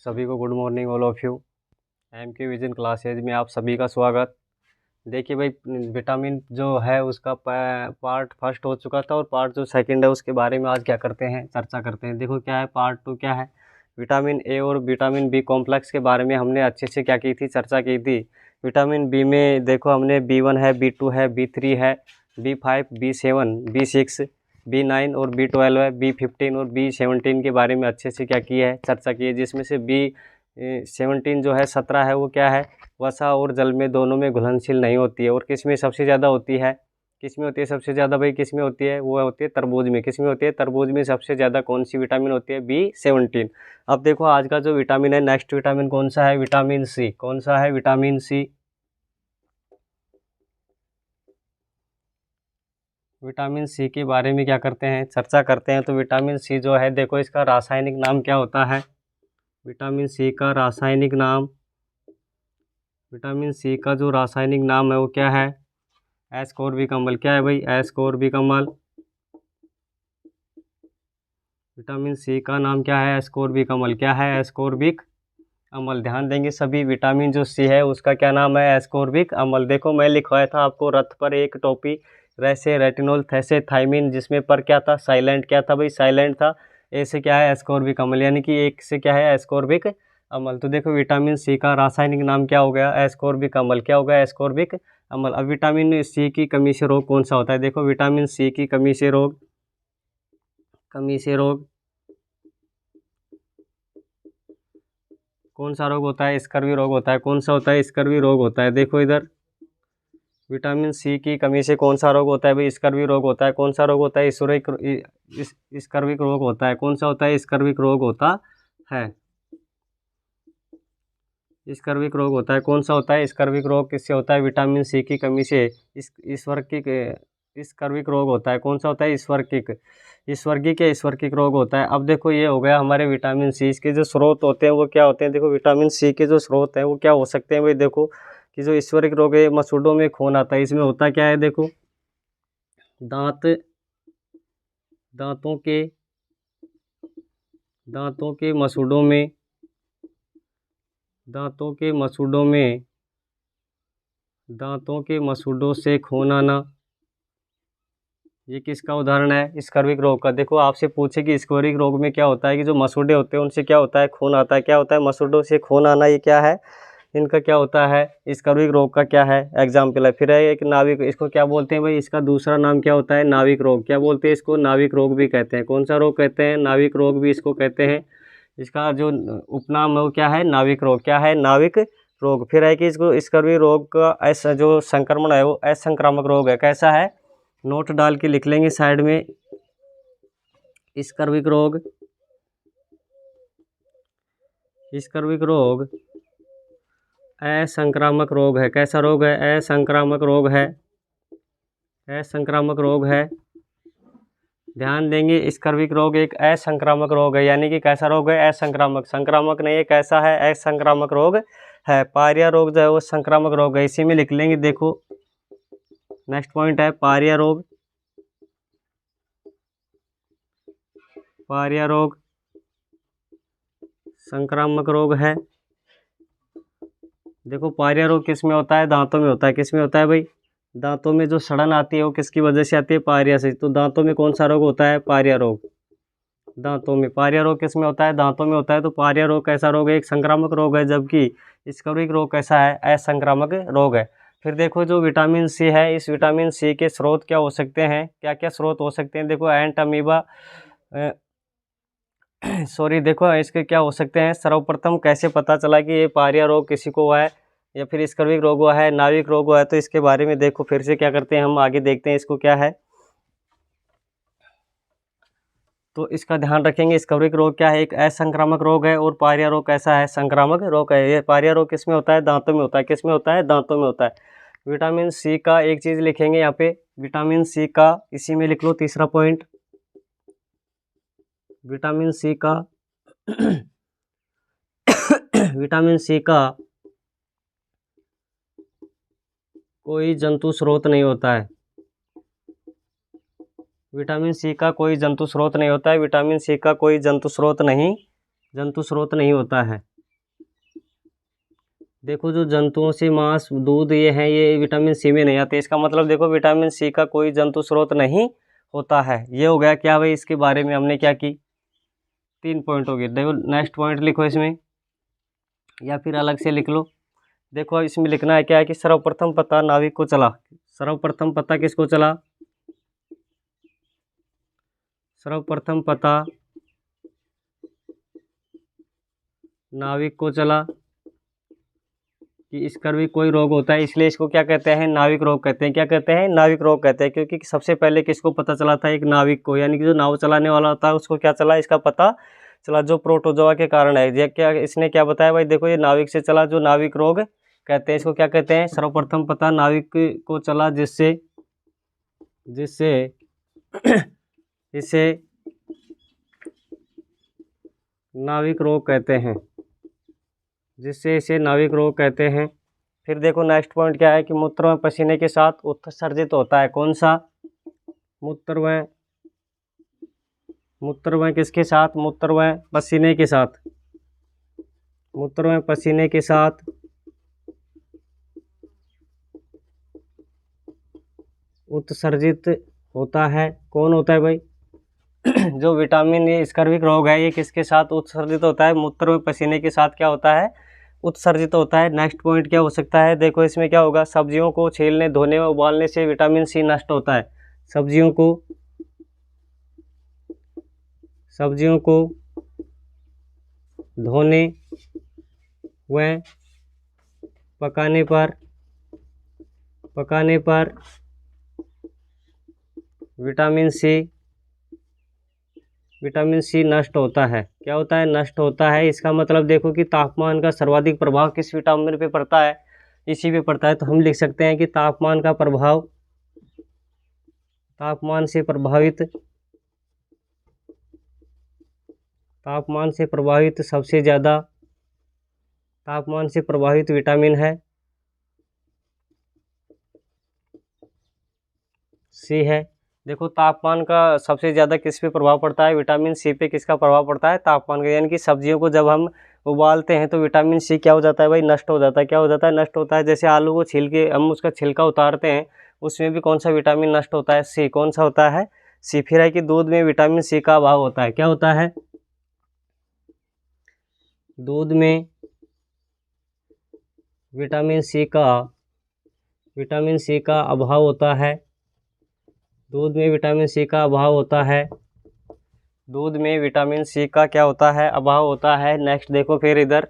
सभी को good morning all of you. M K vision classes में आप सभी का स्वागत। देखिए भाई, विटामिन जो है उसका पार्ट फर्स्ट हो चुका था और पार्ट जो सेकंड है उसके बारे में आज क्या करते हैं, चर्चा करते हैं। देखो क्या है, पार्ट 2 क्या है, विटामिन ए और विटामिन बी कॉम्प्लेक्स के बारे में हमने अच्छे से क्या की थी, चर्चा की थी। विटामिन बी में देखो हमने B1 है, B2 है, B3 है, B5, B7, B6, B9 और B12 है, B15 और B17 के बारे में अच्छे से क्या की है, चर्चा की है। जिसमें से B17 जो है 17 है, वो क्या है, वसा और जल में दोनों में घुलनशील नहीं होती है। और किस में सबसे ज़्यादा होती है, किस में होती है सबसे ज़्यादा भाई, किस में होती है, वो होती है तरबूज में। किस में होती है, तरबूज में सबसे ज़्यादा कौन सी विटामिन होती है, B17। अब देखो आज का जो विटामिन है, नेक्स्ट विटामिन कौन सा है, विटामिन सी। कौन सा है, विटामिन सी। विटामिन सी के बारे में क्या करते हैं, चर्चा करते हैं। तो विटामिन सी जो है, देखो इसका रासायनिक नाम क्या होता है, विटामिन सी का रासायनिक नाम, विटामिन सी का जो रासायनिक नाम है वो क्या है, एस्कोर्बिक अम्ल। क्या है भाई, एस्कोर्बिक अम्ल। विटामिन सी का नाम क्या है, एस्कोर्बिक अम्ल। क्या है, एस्कोर्बिक अम्ल। ध्यान देंगे सभी, विटामिन जो सी है उसका क्या नाम है, एस्कोर्बिक अम्ल। देखो मैं लिखवाया था आपको रथ पर एक टॉपिक, वैसे रेटिनोल थैसे थाइमिन, जिसमें पर क्या था, साइलेंट। क्या था भाई, साइलेंट था। ए से क्या है, एस्कोर्बिक अम्ल, यानी कि एक से क्या है, एस्कोर्बिक अम्ल। तो देखो विटामिन सी का रासायनिक नाम क्या हो गया, एस्कोर्बिक अम्ल। क्या हो गया, एस्कोर्बिक अम्ल। अब विटामिन सी की कमी से रोग कौन सा होता है, देखो विटामिन सी की कमी से रोग, कमी से रोग कौन सा रोग होता है, स्कर्वी रोग होता है। कौन सा होता है, स्कर्वी रोग होता है। देखो इधर, विटामिन सी की कमी से कौन सा रोग होता है भाई, स्कर्वी रोग होता है। कौन सा रोग होता है, स्कर्विक रोग होता है। कौन सा होता है, स्कर्विक रोग होता है, स्कर्विक रोग होता है। कौन सा होता है, स्कर्विक रोग किससे होता है, विटामिन सी की कमी से स्कर्विक रोग होता है। कौन सा होता है, स्वर्गिक रोग होता है। अब देखो ये हो गया हमारे विटामिन सी। इसके जो स्रोत होते हैं वो क्या होते हैं, देखो विटामिन सी के जो स्रोत हैं वो क्या हो सकते हैं भाई। देखो कि जो स्वर्गिक रोग है, मसूड़ों में खून आता है, इसमें होता क्या है, देखो दांत, दांतों के दांतों के मसूड़ों में, दांतों के मसूड़ों में, दांतों के मसूड़ों से खून आना, ये किसका उदाहरण है, स्कर्विक रोग का। देखो आपसे पूछे कि स्कर्विक रोग में क्या होता है, कि जो मसूड़े होते हैं उनसे क्या होता है, खून आता है। क्या होता है, मसूड़ों से खून आना, ये क्या है, इनका क्या होता है, स्कर्विक रोग का क्या है, एग्जाम्पल है। फिर है एक नाविक, इसको क्या बोलते हैं भाई, इसका दूसरा नाम क्या होता है, नाविक रोग। क्या बोलते हैं इसको, नाविक रोग भी कहते हैं। कौन सा रोग कहते हैं, नाविक रोग भी इसको कहते हैं। इसका जो उपनाम है वो क्या है, नाविक रोग। क्या है, नाविक रोग। फिर है कि इसको स्कर्वी रोग का ऐसा जो संक्रमण है वो असंक्रामक रोग है। कैसा है, नोट डाल के लिख लेंगे साइड में, स्कर्विक रोग, स्कर्विक रोग असंक्रामक रोग है। कैसा रोग है, असंक्रामक रोग है, असंक्रामक रोग है। ध्यान देंगे, स्कर्विक रोग एक असंक्रामक रोग है, यानी कि कैसा रोग है, असंक्रामक, संक्रामक नहीं है। कैसा है, असंक्रामक रोग है। पायरिया रोग जो है वो संक्रामक रोग है, इसी में लिख लेंगे। देखो नेक्स्ट पॉइंट है पायरिया रोग, पायरिया रोग संक्रामक रोग है। देखो पायरिया रोग किस में होता है, दांतों में होता है। किस में होता है भाई, दांतों में जो सड़न आती है वो किसकी वजह से आती है, पायरिया से। तो दांतों में कौन सा रोग होता है, पायरिया रोग। दांतों में, पायरिया रोग किस में होता है, दांतों में होता है। तो पायरिया रोग कैसा रोग है, एक संक्रामक रोग है, जबकि स्कर्विक रोग कैसा है, असंक्रामक रोग है। फिर देखो जो विटामिन सी है, इस विटामिन सी के स्रोत क्या हो सकते हैं, क्या क्या स्रोत हो सकते हैं। देखो एंट अमीबा, सॉरी, देखो इसके क्या हो सकते हैं। सर्वप्रथम कैसे पता चला कि ये पायरिया रोग किसी को हुआ है या फिर स्कर्विक रोग हुआ है, नाविक रोग हुआ है। तो इसके बारे में देखो फिर से क्या करते हैं, हम आगे देखते हैं इसको क्या है। तो इसका ध्यान रखेंगे, स्कर्विक रोग क्या है, एक असंक्रामक रोग है, और पायरिया रोग कैसा है, संक्रामक रोग है। ये पायरिया रोग किस में होता है, दांतों में होता है। किस में होता है, दांतों में होता है। विटामिन सी का एक चीज़ लिखेंगे यहाँ पे, विटामिन सी का इसी में लिख लो तीसरा पॉइंट, विटामिन सी का विटामिन सी का कोई जंतु स्रोत नहीं होता है। विटामिन सी का कोई जंतु स्रोत नहीं होता है। विटामिन सी का कोई जंतु स्रोत नहीं होता है। देखो जो जंतुओं से मांस दूध ये हैं, ये विटामिन सी में नहीं आते। इसका मतलब देखो विटामिन सी का कोई जंतु स्रोत नहीं होता है। ये हो गया क्या भाई, इसके बारे में हमने क्या की, 3 पॉइंट हो गए। देखो नेक्स्ट पॉइंट लिखो इसमें, या फिर अलग से लिख लो। देखो इसमें लिखना है क्या है कि सर्वप्रथम पता नाविक को चला। सर्वप्रथम पता किसको चला, सर्वप्रथम पता नाविक को चला कि स्कर्वी कोई रोग होता है, इसलिए इसको क्या कहते हैं, नाविक रोग कहते हैं। क्या कहते हैं, नाविक रोग कहते हैं, क्योंकि सबसे पहले किसको पता चला था, एक नाविक को, यानी कि जो नाव चलाने वाला होता है उसको क्या चला, इसका पता चला, जो प्रोटोजोआ के कारण है। ये क्या इसने क्या बताया भाई, देखो ये नाविक से चला, जो नाविक रोग कहते हैं, इसको क्या कहते हैं, सर्वप्रथम पता नाविक को चला, जिससे जिससे इसे नाविक रोग कहते हैं, जिससे इसे नाविक रोग कहते हैं। फिर देखो नेक्स्ट पॉइंट क्या है कि मूत्र व पसीने के साथ उत्सर्जित होता है। कौन सा, मूत्र व किसके साथ, मूत्र व पसीने के साथ, मूत्र व पसीने के साथ उत्सर्जित होता है। कौन होता है भाई, जो विटामिन ये स्कर्विक रोग है, ये किसके साथ उत्सर्जित होता है, मूत्र व पसीने के साथ क्या होता है, उत्सर्जित होता है। नेक्स्ट पॉइंट क्या हो सकता है, देखो इसमें क्या होगा, सब्जियों को छीलने, धोने व उबालने से विटामिन सी नष्ट होता है। सब्जियों को धोने व पकाने पर विटामिन सी नष्ट होता है। क्या होता है, नष्ट होता है। इसका मतलब देखो कि तापमान का सर्वाधिक प्रभाव किस विटामिन पे पड़ता है, इसी पे पड़ता है। तो हम लिख सकते हैं कि तापमान का प्रभाव, तापमान से प्रभावित सबसे ज़्यादा तापमान से प्रभावित विटामिन है सी है। देखो तापमान का सबसे ज़्यादा किस पे प्रभाव पड़ता है, विटामिन सी पे किसका प्रभाव पड़ता है, तापमान का। यानी कि सब्जियों को जब हम उबालते हैं तो विटामिन सी क्या हो जाता है भाई, नष्ट हो जाता है। क्या हो जाता है, नष्ट होता है। जैसे आलू को छील के हम उसका छिलका उतारते हैं, उसमें भी कौन सा विटामिन नष्ट होता है, सी। कौन सा होता है, सी। फिर है कि दूध में विटामिन सी का अभाव होता है। क्या होता है, दूध में विटामिन सी का अभाव होता है। दूध में विटामिन सी का अभाव होता है। दूध में विटामिन सी का क्या होता है, अभाव होता है। नेक्स्ट देखो फिर इधर,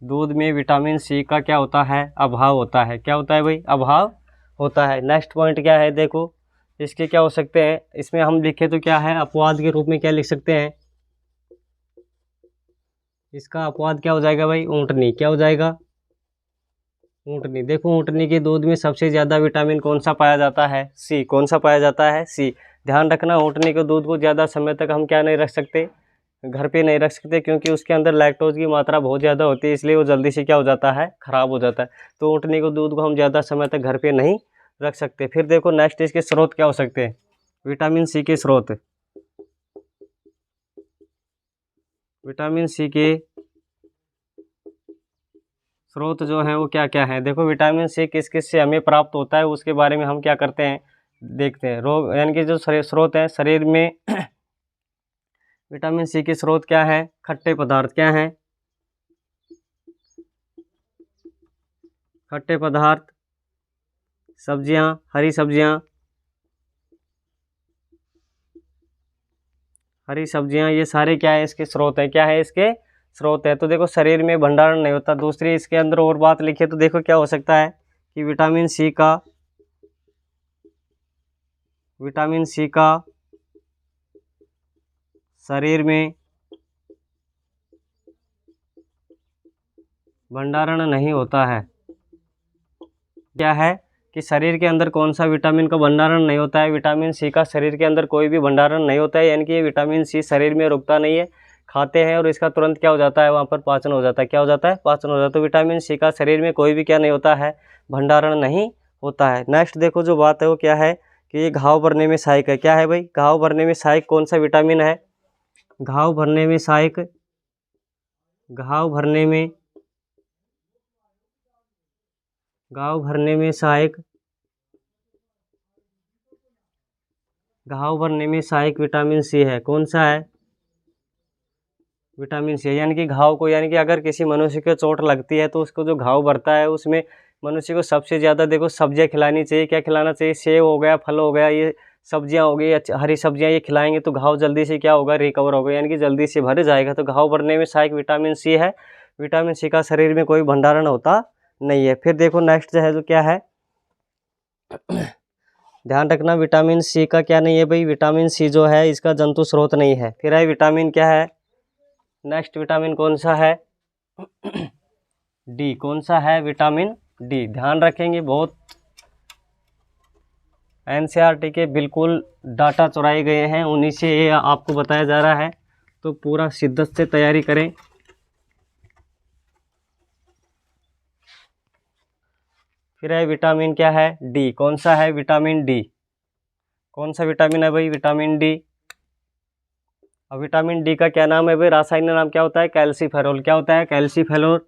दूध में विटामिन सी का क्या होता है, अभाव होता है। क्या होता है भाई, अभाव होता है। नेक्स्ट पॉइंट क्या है, देखो इसके क्या हो सकते हैं, इसमें हम लिखे तो क्या है, अपवाद के रूप में क्या लिख सकते हैं, इसका अपवाद क्या हो जाएगा भाई, ऊँटनी। क्या हो जाएगा, ऊँटनी। देखो ऊँटनी के दूध में सबसे ज़्यादा विटामिन कौन सा पाया जाता है, सी। कौन सा पाया जाता है, सी। ध्यान रखना, ऊँटनी के दूध को ज़्यादा समय तक हम क्या नहीं रख सकते, घर पे नहीं रख सकते, क्योंकि उसके अंदर लैक्टोज की मात्रा बहुत ज़्यादा होती है, इसलिए वो जल्दी से क्या हो जाता है, ख़राब हो जाता है। तो ऊँटनी के दूध को हम ज़्यादा समय तक घर पे नहीं रख सकते। फिर देखो नेक्स्ट इसके स्रोत क्या हो सकते हैं, विटामिन सी के स्रोत, विटामिन सी के स्रोत जो हैं वो क्या क्या हैं। देखो विटामिन सी किस किस से हमें प्राप्त होता है, उसके बारे में हम क्या करते हैं, देखते हैं। रोग यानी कि जो स्रोत हैं शरीर में विटामिन सी के स्रोत क्या हैं, खट्टे पदार्थ। क्या हैं, खट्टे पदार्थ, सब्जियां, हरी सब्जियां, ये सारे क्या है, इसके स्रोत हैं। क्या है, इसके स्रोत है। तो देखो शरीर में भंडारण नहीं होता। दूसरी इसके अंदर और बात लिखिए तो देखो क्या हो सकता है कि विटामिन सी का शरीर में भंडारण नहीं होता है। क्या है कि शरीर के अंदर कौन सा विटामिन का भंडारण नहीं होता है, विटामिन सी का शरीर के अंदर कोई भी भंडारण नहीं होता है। यानी कि ये विटामिन सी शरीर में रुकता नहीं है, खाते हैं और इसका तुरंत क्या हो जाता है, वहाँ पर पाचन हो जाता है। क्या हो जाता है, पाचन हो जाता है। तो विटामिन सी का शरीर में कोई भी क्या नहीं होता है, भंडारण नहीं होता है। नेक्स्ट देखो जो बात है वो क्या है कि ये घाव भरने में सहायक है। क्या है भाई, घाव भरने में सहायक कौन सा विटामिन है, घाव भरने में सहायक, घाव भरने में घाव भरने में सहायक, घाव भरने में सहायक विटामिन सी है। कौन सा है? विटामिन सी, यानी कि घाव को, यानी कि अगर किसी मनुष्य को चोट लगती है तो उसको जो घाव भरता है उसमें मनुष्य को सबसे ज़्यादा देखो सब्जियां खिलानी चाहिए। क्या खिलाना चाहिए? सेब हो गया, फल हो गया, ये सब्जियां हो गई, हरी सब्जियां, ये खिलाएंगे तो घाव जल्दी से क्या होगा? रिकवर होगा, यानी कि जल्दी से भर जाएगा। तो घाव भरने में सहायक विटामिन सी है। विटामिन सी का शरीर में कोई भंडारण होता नहीं है। फिर देखो नेक्स्ट जो है जो क्या है, ध्यान रखना विटामिन सी का क्या नहीं है भाई, विटामिन सी जो है इसका जंतु स्रोत नहीं है। फिर है विटामिन क्या है, नेक्स्ट विटामिन कौन सा है? डी। कौन सा है? Vitamin D. ध्यान रखेंगे, बहुत एनसीईआरटी के बिल्कुल डाटा चुराए गए हैं, उन्हीं से ये आपको बताया जा रहा है, तो पूरा शिद्दत से तैयारी करें। फिर है विटामिन क्या है? डी। कौन सा है? Vitamin D. कौन सा विटामिन है भाई? Vitamin D. अब विटामिन डी का क्या नाम है भाई? रासायनिक नाम क्या होता है? कैल्सीफेरोल। क्या होता है? कैल्सीफेरोल।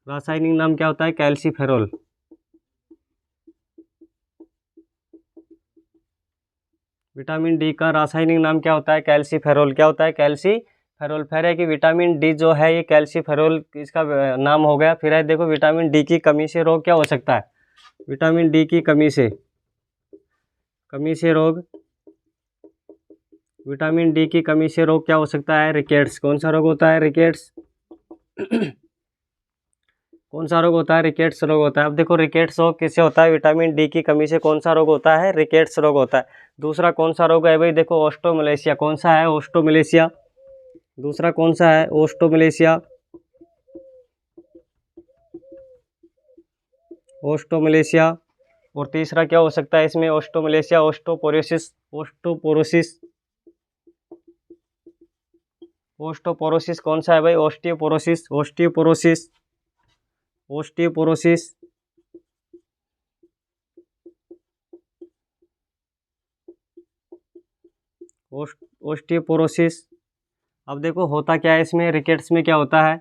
रासायनिक नाम क्या होता है? कैल्सीफेरोल। विटामिन डी का रासायनिक नाम क्या होता है? कैल्सीफेरोल। क्या होता है? कैल्सीफेरोल। फिर है कि विटामिन डी जो है ये कैल्सीफेरोल इसका नाम हो गया। फिर है देखो विटामिन डी की कमी से रोग क्या हो सकता है? विटामिन डी की कमी से रोग, विटामिन डी की कमी से रोग क्या हो सकता है? रिकेट्स। कौन सा रोग होता है? रिकेट्स। कौन सा रोग होता है? रिकेट्स रोग होता है। अब देखो रिकेट्स रोग किससे होता है? विटामिन डी की कमी से कौन सा रोग होता है? रिकेट्स रोग होता है। दूसरा कौन सा रोग है भाई? देखो ओस्टोमलेशिया। कौन सा है? ओस्टोमलेशिया। दूसरा कौन सा है? ओस्टोमलेशिया। ओस्टोमलेशिया। और तीसरा क्या हो सकता है इसमें? ओस्टोमलेशिया, ओस्टोपोरोसिस। ओस्टोपोरोसिस। ओस्टोपोरोसिस कौन सा है भाई? ओस्टियोपोरोसिस। ओस्टियोपोरोसिस। ओस्टियोपोरोसिस। ओस्टियोपोरोसिस। अब देखो होता क्या है इसमें, रिकेट्स में क्या होता है?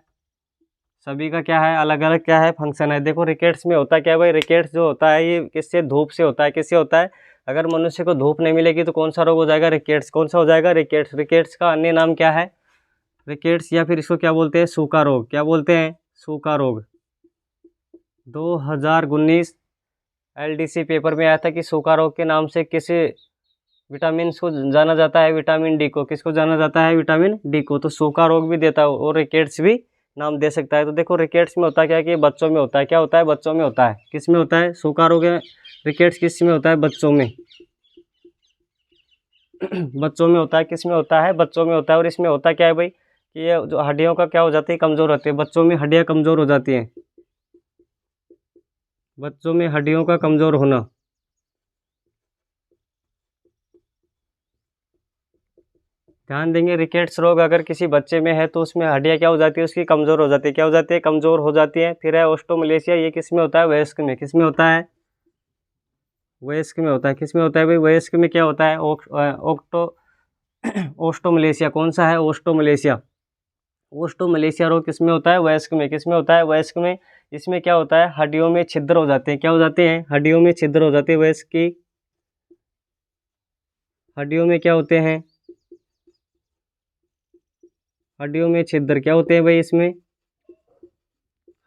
सभी का क्या है? अलग अलग क्या है? फंक्शन है। देखो रिकेट्स में होता क्या है भाई? रिकेट्स जो होता है ये किससे? धूप से होता है। किससे होता है? अगर मनुष्य को धूप नहीं मिलेगी तो कौन सा रोग हो जाएगा? रिकेट्स। कौन सा हो जाएगा? रिकेट्स। रिकेट्स का अन्य नाम क्या है? रिकेट्स, या फिर इसको क्या बोलते हैं? सूखा रोग। क्या बोलते हैं? सूखा रोग। 2019 एलडीसी पेपर में आया था कि सूखा रोग के नाम से किस विटामिन को जाना जाता है? विटामिन डी को। किसको जाना जाता है? विटामिन डी को। तो सूखा रोग भी देता है और रिकेट्स भी नाम दे सकता है। तो देखो रिकेट्स में होता क्या है कि बच्चों में होता है। क्या होता है? बच्चों में होता है। किस में होता है? सूखा रोग है रिकेट्स किस में होता है? बच्चों में। बच्चों में होता है। किस में होता है? बच्चों में होता है। और इसमें होता क्या है भाई कि ये जो हड्डियों का क्या हो जाती है? कमज़ोर होती है। बच्चों में हड्डियाँ कमज़ोर हो जाती हैं। बच्चों में हड्डियों का कमज़ोर होना। ध्यान देंगे रिकेट्स रोग अगर किसी बच्चे में है तो उसमें हड्डियाँ क्या हो जाती है? उसकी कमज़ोर हो जाती है। क्या हो जाती है? कमज़ोर हो जाती है। फिर है ओस्टोमलेशिया, ये किस में होता है? वयस्क में। किस में होता है? वयस्क में होता है। किस में होता है भाई? वयस्क में क्या होता है? ओक्टो ओस्टोमलेशिया। कौन सा है? ओस्टोमलेशिया। ओस्टोमलेशिया रोग किस में होता है? वयस्क में। किस में होता है? वयस्क में। इसमें क्या होता है? हड्डियों में छिद्र हो जाते हैं। क्या हो जाते हैं? हड्डियों में छिद्र हो जाते हैं। वयस्क की हड्डियों में क्या होते हैं? हड्डियों में छिद्र। क्या होते हैं भाई इसमें?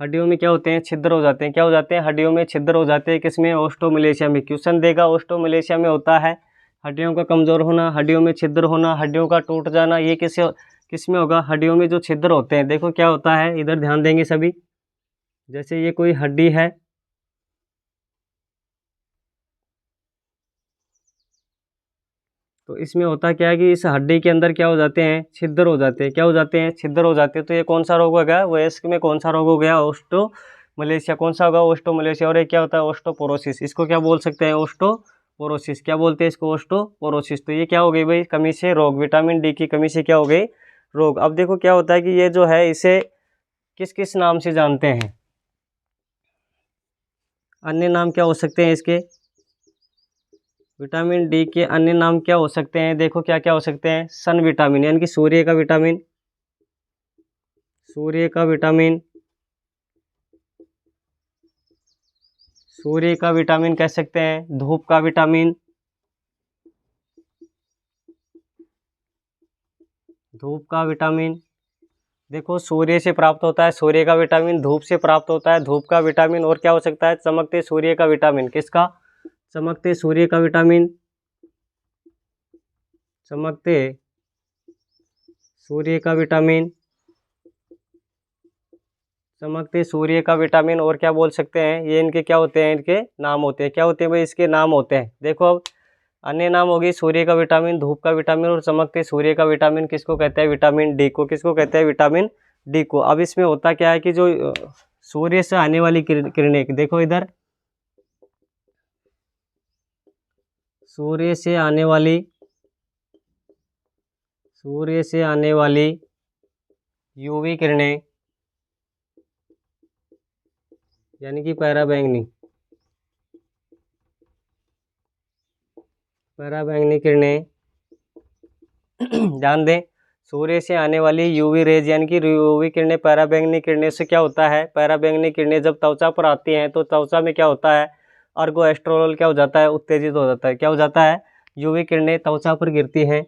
हड्डियों में क्या होते हैं? छिद्र हो जाते हैं। क्या हो जाते हैं? हड्डियों में छिद्र हो जाते हैं। किसमें? ओस्टोमलेशिया में। क्वेश्चन देगा ओस्टोमलेशिया में होता है हड्डियों का कमज़ोर होना, हड्डियों में छिद्र होना, हड्डियों का टूट जाना। ये किस में होगा? हड्डियों में जो छिद्र होते हैं। देखो क्या होता है, इधर ध्यान देंगे सभी। जैसे ये कोई हड्डी है, तो इसमें होता क्या है कि इस हड्डी के अंदर क्या हो जाते हैं? छिद्र हो जाते हैं। क्या हो जाते हैं? छिद्र हो जाते हैं। तो ये कौन सा रोग हो गया? वयस्क में कौन सा रोग हो गया? ओस्टोमलेशिया। कौन सा होगा? ओस्टोमलेशिया। और ये क्या होता है? ओस्टोपोरोसिस। इसको क्या बोल सकते हैं? ओस्टोपोरोसिस। क्या बोलते हैं इसको? ओस्टोपोरोसिस। तो ये क्या हो गई भाई? कमी से रोग। विटामिन डी की कमी से क्या हो गई? रोग। अब देखो क्या होता है कि ये जो है इसे किस किस नाम से जानते हैं? अन्य नाम क्या हो सकते हैं इसके? विटामिन डी के अन्य नाम क्या हो सकते हैं? देखो क्या क्या हो सकते हैं? सन विटामिन, यानी कि सूर्य का विटामिन। सूर्य का विटामिन। सूर्य का विटामिन कह सकते हैं, धूप का विटामिन, धूप का विटामिन। देखो सूर्य से प्राप्त होता है सूर्य का विटामिन, धूप से प्राप्त होता है धूप का विटामिन, और क्या हो सकता है चमकते सूर्य का विटामिन। किसका? चमकते सूर्य का विटामिन, चमकते सूर्य का विटामिन, चमकते सूर्य का विटामिन। और क्या बोल सकते हैं, ये इनके क्या होते हैं, इनके नाम होते हैं। क्या होते हैं भाई, इसके नाम होते हैं। देखो अब अन्य नाम होगी सूर्य का विटामिन, धूप का विटामिन और चमकते सूर्य का विटामिन। किसको कहते हैं? विटामिन डी को। किसको कहते हैं? विटामिन डी को। अब इसमें होता क्या है कि जो सूर्य से आने वाली किरणें, देखो इधर, सूर्य से आने वाली, सूर्य से आने वाली यूवी किरणें, यानी कि पराबैंगनी, पराबैंगनी किरणें ध्यान दें, सूर्य से आने वाली यूवी रेज यानी कि यूवी किरणें, पराबैंगनी किरणें से क्या होता है, पराबैंगनी किरणें जब त्वचा पर आती हैं तो त्वचा में क्या होता है, अर्गोएस्ट्रोल क्या हो जाता है, उत्तेजित हो जाता है। क्या हो जाता है? यूवी किरणें त्वचा पर गिरती हैं,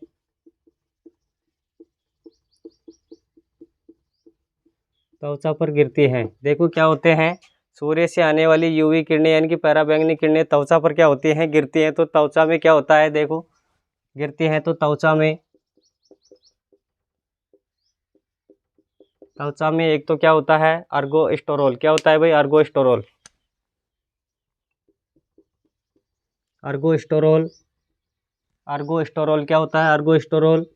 त्वचा पर गिरती हैं। देखो क्या होते हैं, सूर्य से आने वाली यूवी किरणें यानी कि पराबैंगनी किरणें त्वचा पर क्या होती हैं, गिरती हैं। तो त्वचा में क्या होता है, देखो गिरती हैं तो त्वचा में, त्वचा में एक तो क्या होता है, अर्गोस्टेरोल। क्या होता है भाई? अर्गोस्टेरोल, अर्गोस्टेरोल, अर्गोस्टेरोल क्या होता है, अर्गोस्टेरोल।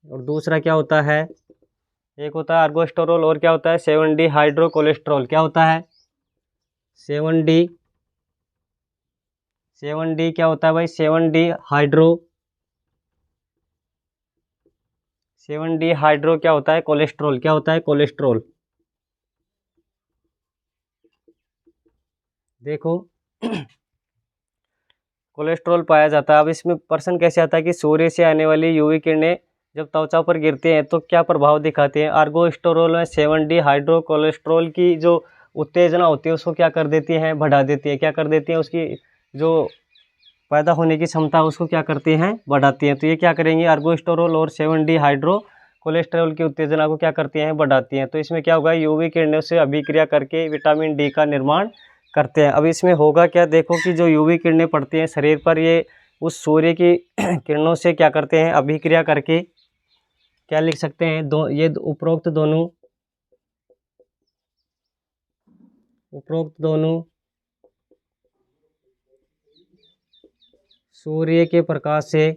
और दूसरा क्या होता है, एक होता है अर्गोस्टेरोल और क्या होता है 7D हाइड्रो कोलेस्ट्रॉल। क्या होता है? 7D, 7D क्या होता है भाई? 7D हाइड्रो, 7D हाइड्रो क्या होता है? कोलेस्ट्रॉल। क्या होता है? कोलेस्ट्रॉल। देखो कोलेस्ट्रॉल पाया जाता है। अब इसमें पर्सन कैसे आता है कि सूर्य से आने वाली यूवी किरणें जब त्वचा पर गिरती हैं तो क्या प्रभाव दिखाती हैं। अर्गोस्टेरोल में 7D हाइड्रो कोलेस्ट्रॉल की जो उत्तेजना होती है उसको क्या कर देती हैं, बढ़ा देती है। क्या कर देती हैं, उसकी जो पैदा होने की क्षमता उसको क्या करती हैं, बढ़ाती हैं। तो ये क्या करेंगी, अर्गोस्टेरोल और 7D हाइड्रो कोलेस्ट्रॉल की उत्तेजना को क्या करती हैं, बढ़ाती हैं। तो इसमें क्या होगा, यूवी किरणों से अभिक्रिया करके विटामिन डी का निर्माण करते हैं। अब इसमें होगा क्या, देखो कि जो यूवी किरणें पड़ती हैं शरीर पर, ये उस सूर्य की किरणों से क्या करते हैं, अभिक्रिया करके क्या लिख सकते हैं, ये उपरोक्त दोनों, उपरोक्त दोनों सूर्य के प्रकाश से,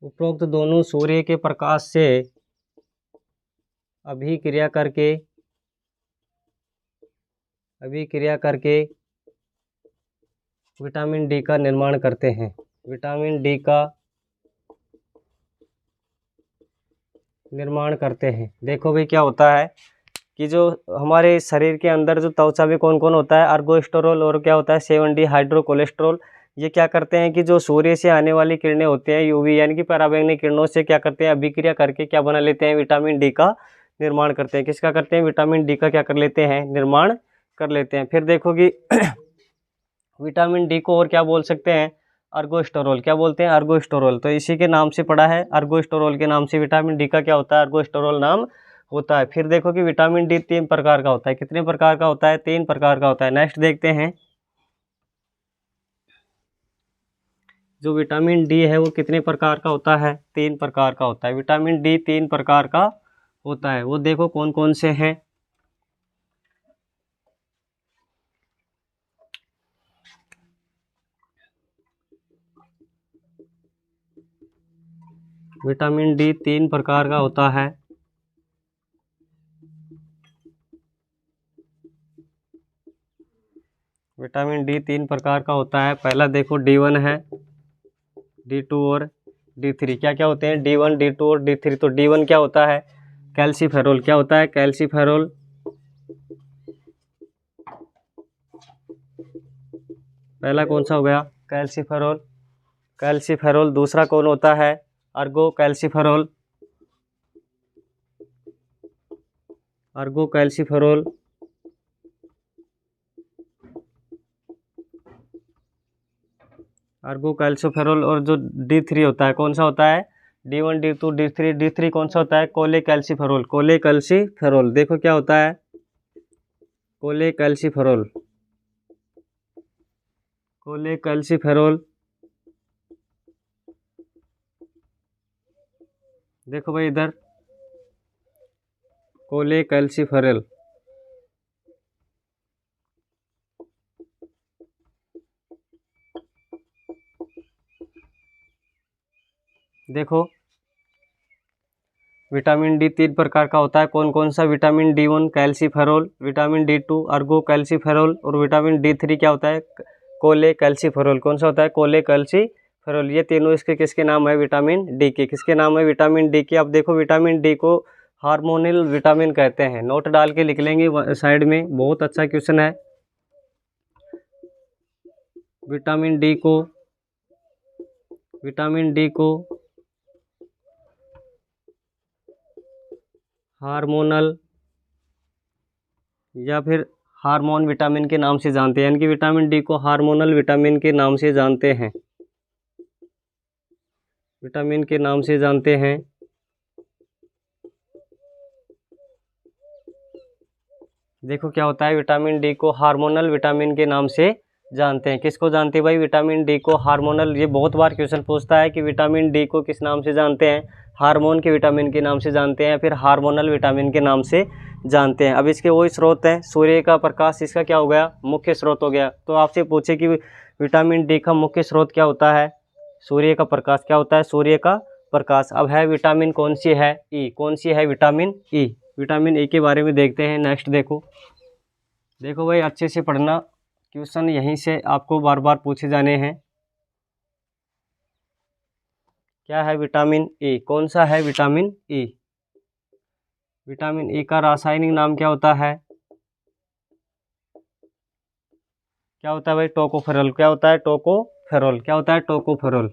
उपरोक्त दोनों सूर्य के प्रकाश से अभिक्रिया करके, अभिक्रिया करके विटामिन डी का निर्माण करते हैं। विटामिन डी का निर्माण करते हैं। देखो भाई क्या होता है कि जो हमारे शरीर के अंदर जो त्वचा में कौन कौन होता है, अर्गोस्टेरोल और क्या होता है 7D हाइड्रो कोलेस्ट्रॉल। ये क्या करते हैं कि जो सूर्य से आने वाली किरणें होती हैं यूवी यानी कि पराबैंगनी किरणों से क्या करते हैं, अभिक्रिया करके क्या बना लेते हैं, विटामिन डी का निर्माण करते हैं। किसका करते हैं, विटामिन डी का क्या कर लेते हैं, निर्माण कर लेते हैं। फिर देखो कि विटामिन डी को और क्या बोल सकते हैं, अर्गोस्टेरोल। क्या बोलते हैं, अर्गोस्टेरोल। तो इसी के नाम से पड़ा है, अर्गोस्टेरोल के नाम से विटामिन डी का क्या होता है, अर्गोस्टेरोल नाम होता है। फिर देखो कि विटामिन डी 3 प्रकार का होता है। कितने प्रकार का होता है, 3 प्रकार का होता है। नेक्स्ट देखते हैं, जो विटामिन डी है वो कितने प्रकार का होता है, 3 प्रकार का होता है। विटामिन डी 3 प्रकार का होता है। वो देखो कौन कौन से हैं। विटामिन डी 3 प्रकार का होता है। विटामिन डी 3 प्रकार का होता है। पहला देखो D1 है, D2 और D3। क्या क्या होते हैं, D1, D2 और D3। तो D1 क्या होता है, कैल्सीफेरोल। क्या होता है, कैल्सीफेरोल। पहला कौन सा हो गया, कैल्सीफेरोल, कैल्सीफेरोल। दूसरा कौन होता है, ergocalciferol, ergocalciferol. Ergocalciferol. और जो D3 होता है कौन सा होता है, D1 D2 D3, D3 कौन सा होता है, कोलेकैल्सिफेरोल। कोलेकैल्सिफेरोल देखो क्या होता है, कोलेकैल्सिफेरोल। कोलेकैल्सिफेरोल देखो भाई इधर, कोलेकैल्सिफेरोल। देखो विटामिन डी 3 प्रकार का होता है, कौन कौन सा, vitamin D1 calciferol, vitamin D2 Ergo calciferol, और विटामिन D3 क्या होता है, कोलेकैल्सिफेरोल। कौन सा होता है, कोलेकैल्सिफेरोल। ये तीनों इसके किसके नाम है, विटामिन डी के। किसके नाम है, विटामिन डी के। अब देखो विटामिन डी को हार्मोनल विटामिन कहते हैं, नोट डाल के लिख लेंगे साइड में, बहुत अच्छा क्वेश्चन है। विटामिन डी को हार्मोनल या फिर हार्मोन विटामिन के नाम से जानते हैं, यानी कि विटामिन डी को हार्मोनल विटामिन के नाम से जानते हैं, विटामिन के नाम से जानते हैं। देखो क्या होता है, विटामिन डी को हार्मोनल विटामिन के नाम से जानते हैं। किसको जानते हैं भाई, विटामिन डी को हार्मोनल। ये बहुत बार क्वेश्चन पूछता है कि विटामिन डी को किस नाम से जानते हैं, हार्मोन के विटामिन के नाम से जानते हैं, फिर हार्मोनल विटामिन के नाम से जानते हैं। अब इसके वही स्रोत हैं, सूर्य का प्रकाश इसका क्या हो गया, मुख्य स्रोत हो गया। तो आपसे पूछे कि विटामिन डी का मुख्य स्रोत क्या होता है, सूर्य का प्रकाश। क्या होता है, सूर्य का प्रकाश। अब है विटामिन कौन सी है, ई। कौन सी है, विटामिन ई। विटामिन ए के बारे में देखते हैं। नेक्स्ट देखो भाई अच्छे से पढ़ना, क्वेश्चन यहीं से आपको बार बार पूछे जाने हैं। क्या है, विटामिन ए। कौन सा है, विटामिन ए। विटामिन ए का रासायनिक नाम क्या होता है, क्या होता है भाई, टोकोफेरोल। क्या होता है, टोकोफेरोल। क्या होता है, टोकोफेरोल।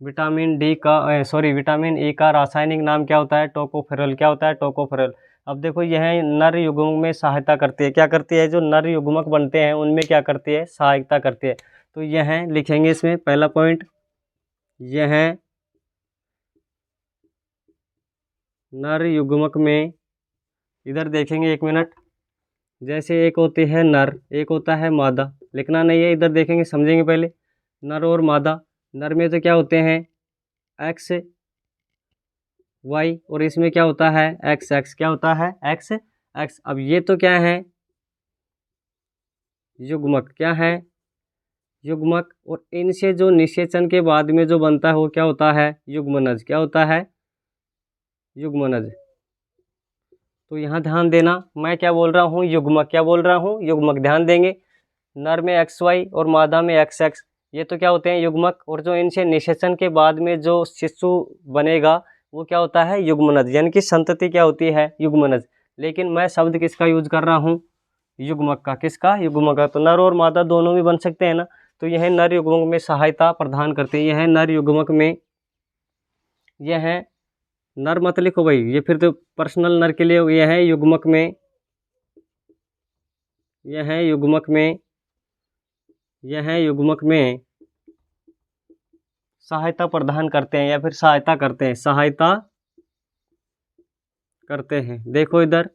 विटामिन ए का रासायनिक नाम क्या होता है, टोकोफेरोल। क्या होता है, टोकोफेरोल। अब देखो यह नर युग्मक में सहायता करती है। क्या करती है, जो नर युग्मक बनते हैं उनमें क्या करती है, सहायता करती है। तो यह लिखेंगे इसमें पहला पॉइंट, यह नर युग्मक में, इधर देखेंगे 1 मिनट। जैसे एक होती है नर, एक होता है मादा, लिखना नहीं है, इधर देखेंगे समझेंगे पहले। नर और मादा, नर में तो क्या होते हैं, एक्स वाई, और इसमें क्या होता है, एक्स एक्स। क्या होता है, एक्स एक्स। अब ये तो क्या है, युग्मक। क्या है, युग्मक। और इनसे जो निषेचन के बाद में जो बनता है वो क्या होता है, युग्मनज। क्या होता है, युग्मनज। तो यहाँ ध्यान देना, मैं क्या बोल रहा हूँ, युग्मक। क्या बोल रहा हूँ, युग्मक। ध्यान देंगे, नर में एक्स वाई और मादा में एक्स एक्स, ये तो क्या होते हैं, युग्मक। और जो इनसे निषेचन के बाद में जो शिशु बनेगा वो क्या होता है, युग्मनज, यानी कि संतति क्या होती है, युग्मनज। लेकिन मैं शब्द किसका यूज कर रहा हूँ, युग्मक का। किसका, युग्मक का। तो नर और मादा दोनों भी बन सकते हैं ना। तो यह नर युग्मक में सहायता प्रदान करते हैं। यह नर युग्मक में, यह नर मत लिखो भाई, ये फिर तो पर्सनल नर के लिए। यह है युग्मक में, यह है युग्मक में, यह युग्मक में सहायता प्रदान करते हैं, या फिर सहायता करते हैं, सहायता करते हैं। देखो इधर,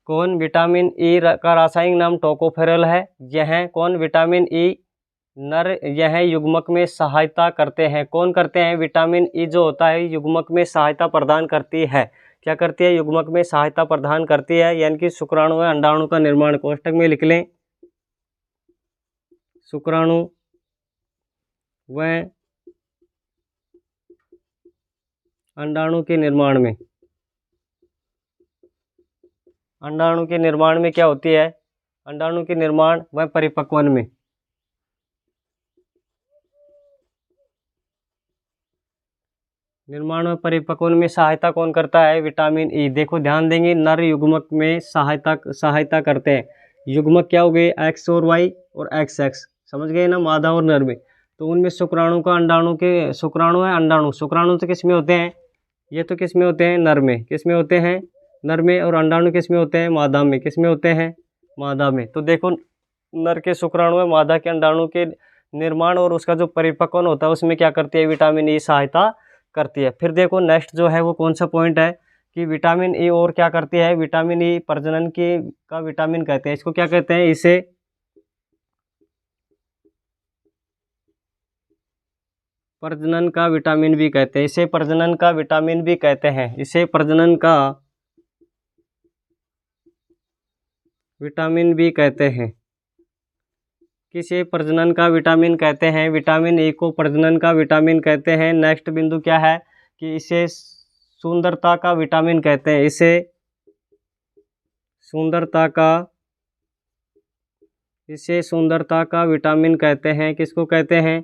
कौन, विटामिन ई का रासायनिक नाम टोकोफेरोल है। यह कौन, विटामिन ई, नर, यह युग्मक में सहायता करते हैं। कौन करते हैं, विटामिन ई जो होता है युग्मक में सहायता प्रदान करती है। क्या करती है, युग्मक में सहायता प्रदान करती है, यानी कि शुक्राणु व अंडाणु का निर्माण। कोष्टक में लिख लें, शुक्राणु व अंडाणु के निर्माण में, अंडाणु के निर्माण में क्या होती है, अंडाणु के निर्माण व परिपक्वन में, निर्माण और परिपक्वन में सहायता कौन करता है, विटामिन ई। देखो ध्यान देंगे, नर युग्मक में सहायता करते हैं। युग्मक क्या हो गए, एक्स और वाई और एक्स एक्स, समझ गए ना, मादा और नर में। तो उनमें शुक्राणु का अंडाणु के, शुक्राणु है अंडाणु। शुक्राणु तो किस में होते हैं, ये तो किस में होते हैं, नर में। किस में होते हैं, नर में, और अंडाणु किस में होते हैं, मादा में। किस में होते हैं, मादा में। तो देखो नर के शुक्राणु में मादा के अंडाणु के निर्माण और उसका जो परिपक्वन होता है उसमें क्या करती है, विटामिन ई सहायता करती है। फिर देखो नेक्स्ट जो है वो कौन सा पॉइंट है कि विटामिन ई और क्या करती है, विटामिन ई प्रजनन की का विटामिन कहते हैं। इसको क्या कहते हैं, इसे प्रजनन का विटामिन भी कहते हैं। इसे प्रजनन का विटामिन भी कहते हैं। इसे प्रजनन का विटामिन भी कहते हैं। किसे प्रजनन का विटामिन कहते हैं, विटामिन ए को प्रजनन का विटामिन कहते हैं। नेक्स्ट बिंदु क्या है कि इसे सुंदरता का विटामिन कहते हैं। इसे सुंदरता का इसे सुंदरता का विटामिन कहते हैं। किसको कहते हैं,